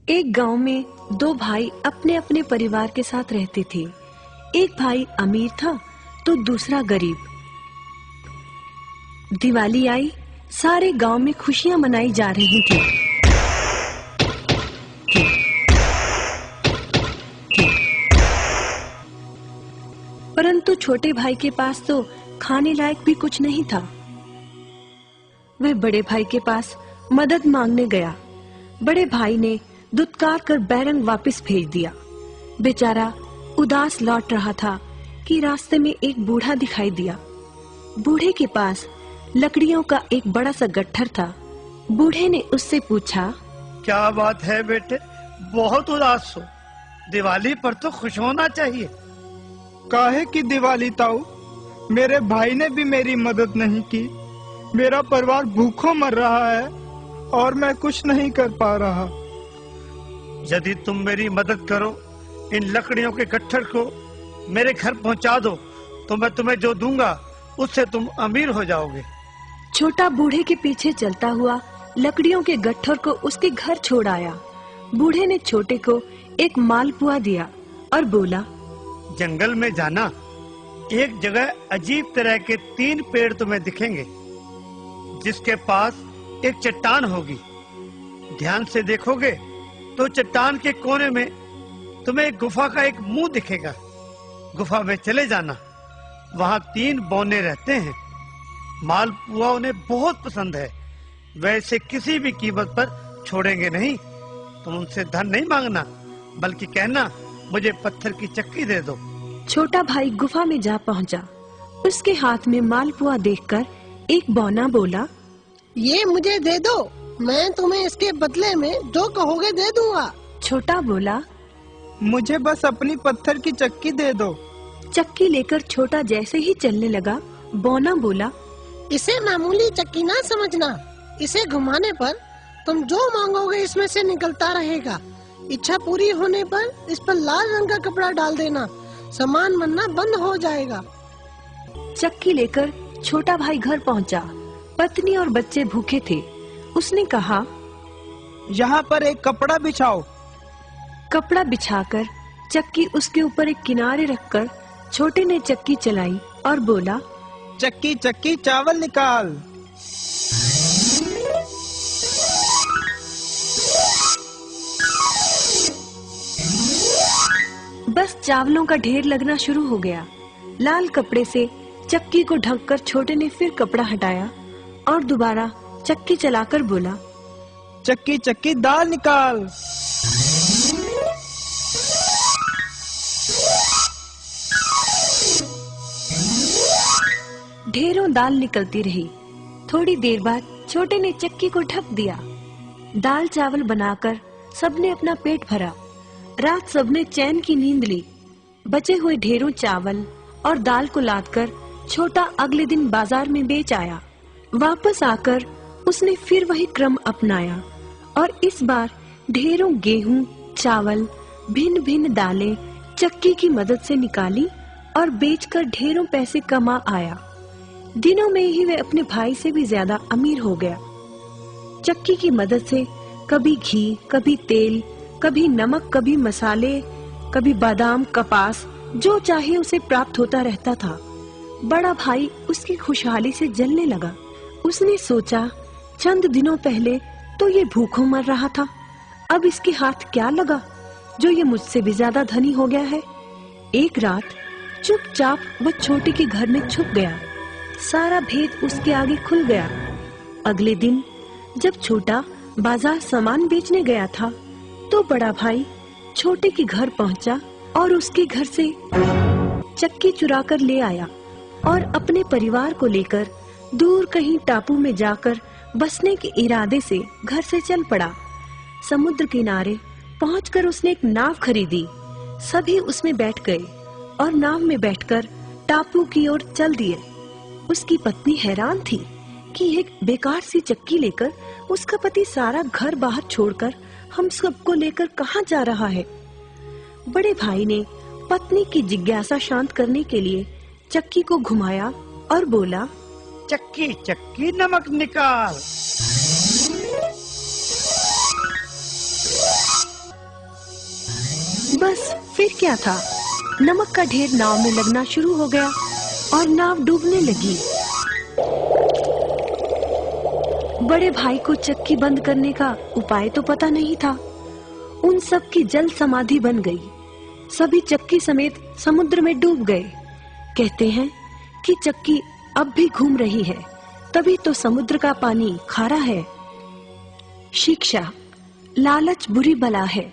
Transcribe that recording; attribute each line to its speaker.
Speaker 1: एक गांव में दो भाई अपने अपने परिवार के साथ रहते थे। एक भाई अमीर था तो दूसरा गरीब। दिवाली आई, सारे गांव में खुशियां मनाई जा रही थी। परंतु छोटे भाई के पास तो खाने लायक भी कुछ नहीं था। वह बड़े भाई के पास मदद मांगने गया। बड़े भाई ने दुत्कार कर बैरंग वापस भेज दिया। बेचारा उदास लौट रहा था कि रास्ते में एक बूढ़ा दिखाई दिया। बूढ़े के पास लकड़ियों का एक बड़ा सा गट्ठर था। बूढ़े ने उससे पूछा,
Speaker 2: क्या बात है बेटे, बहुत उदास हो? दिवाली पर तो खुश होना चाहिए।
Speaker 3: काहे की दिवाली ताऊ, मेरे भाई ने भी मेरी मदद नहीं की। मेरा परिवार भूखों मर रहा है और मैं कुछ नहीं कर पा रहा।
Speaker 2: यदि तुम मेरी मदद करो, इन लकड़ियों के गट्ठर को मेरे घर पहुंचा दो, तो मैं तुम्हें जो दूंगा उससे तुम अमीर हो जाओगे।
Speaker 1: छोटा बूढ़े के पीछे चलता हुआ लकड़ियों के गट्ठर को उसके घर छोड़ आया। बूढ़े ने छोटे को एक मालपुआ दिया और बोला,
Speaker 2: जंगल में जाना, एक जगह अजीब तरह के 3 पेड़ तुम्हें दिखेंगे, जिसके पास एक चट्टान होगी। ध्यान से देखोगे तो चट्टान के कोने में तुम्हें एक गुफा का एक मुंह दिखेगा। गुफा में चले जाना, वहाँ 3 बौने रहते हैं। मालपुआ उन्हें बहुत पसंद है, वैसे किसी भी कीमत पर छोड़ेंगे नहीं। तुम उनसे धन नहीं मांगना, बल्कि कहना मुझे पत्थर की चक्की दे दो।
Speaker 1: छोटा भाई गुफा में जा पहुंचा। उसके हाथ में मालपुआ देखकर एक बौना बोला,
Speaker 4: ये मुझे दे दो, मैं तुम्हें इसके बदले में जो कहोगे दे दूंगा।
Speaker 1: छोटा बोला,
Speaker 3: मुझे बस अपनी पत्थर की चक्की दे दो।
Speaker 1: चक्की लेकर छोटा जैसे ही चलने लगा, बौना बोला,
Speaker 4: इसे मामूली चक्की ना समझना, इसे घुमाने पर तुम जो मांगोगे इसमें से निकलता रहेगा। इच्छा पूरी होने पर इस पर लाल रंग का कपड़ा डाल देना, सामान बनना बंद हो जाएगा।
Speaker 1: चक्की लेकर छोटा भाई घर पहुंचा। पत्नी और बच्चे भूखे थे। उसने कहा,
Speaker 3: यहाँ पर एक कपड़ा बिछाओ।
Speaker 1: कपड़ा बिछाकर चक्की उसके ऊपर एक किनारे रखकर छोटे ने चक्की चलाई और बोला,
Speaker 3: चक्की चक्की चावल निकाल।
Speaker 1: बस चावलों का ढेर लगना शुरू हो गया। लाल कपड़े से चक्की को ढककर छोटे ने फिर कपड़ा हटाया और दोबारा चक्की चलाकर बोला,
Speaker 3: चक्की चक्की दाल निकाल।
Speaker 1: ढेरों दाल निकलती रही। थोड़ी देर बाद छोटे ने चक्की को ढक दिया। दाल चावल बनाकर सबने अपना पेट भरा। रात सबने चैन की नींद ली। बचे हुए ढेरों चावल और दाल को लादकर छोटा अगले दिन बाजार में बेच आया। वापस आकर उसने फिर वही क्रम अपनाया और इस बार ढेरों गेहूं, चावल, भिन्न भिन्न दालें चक्की की मदद से निकाली और बेचकर ढेरों पैसे कमा आया। दिनों में ही वह अपने भाई से भी ज्यादा अमीर हो गया। चक्की की मदद से कभी घी, कभी तेल, कभी नमक, कभी मसाले, कभी बादाम, कपास, जो चाहे उसे प्राप्त होता रहता था। बड़ा भाई उसकी खुशहाली से जलने लगा। उसने सोचा, चंद दिनों पहले तो ये भूखों मर रहा था, अब इसके हाथ क्या लगा जो ये मुझसे भी ज्यादा धनी हो गया है। एक रात चुपचाप वह छोटे के घर में छुप गया। सारा भेद उसके आगे खुल गया। अगले दिन जब छोटा बाजार सामान बेचने गया था, तो बड़ा भाई छोटे के घर पहुंचा और उसके घर से चक्की चुराकर ले आया और अपने परिवार को लेकर दूर कहीं टापू में जाकर बसने के इरादे से घर से चल पड़ा। समुद्र किनारे पहुंचकर उसने एक नाव खरीदी। सभी उसमें बैठ गए और नाव में बैठकर टापू की ओर चल दिए। उसकी पत्नी हैरान थी कि एक बेकार सी चक्की लेकर उसका पति सारा घर बाहर छोड़कर हम सबको लेकर कहाँ जा रहा है। बड़े भाई ने पत्नी की जिज्ञासा शांत करने के लिए चक्की को घुमाया और बोला,
Speaker 2: चक्की चक्की नमक निकाल।
Speaker 1: बस फिर क्या था, नमक का ढेर नाव में लगना शुरू हो गया और नाव डूबने लगी। बड़े भाई को चक्की बंद करने का उपाय तो पता नहीं था। उन सब की जल समाधि बन गई। सभी चक्की समेत समुद्र में डूब गए। कहते हैं कि चक्की अब भी घूम रही है, तभी तो समुद्र का पानी खारा है। शिक्षा, लालच बुरी बला है।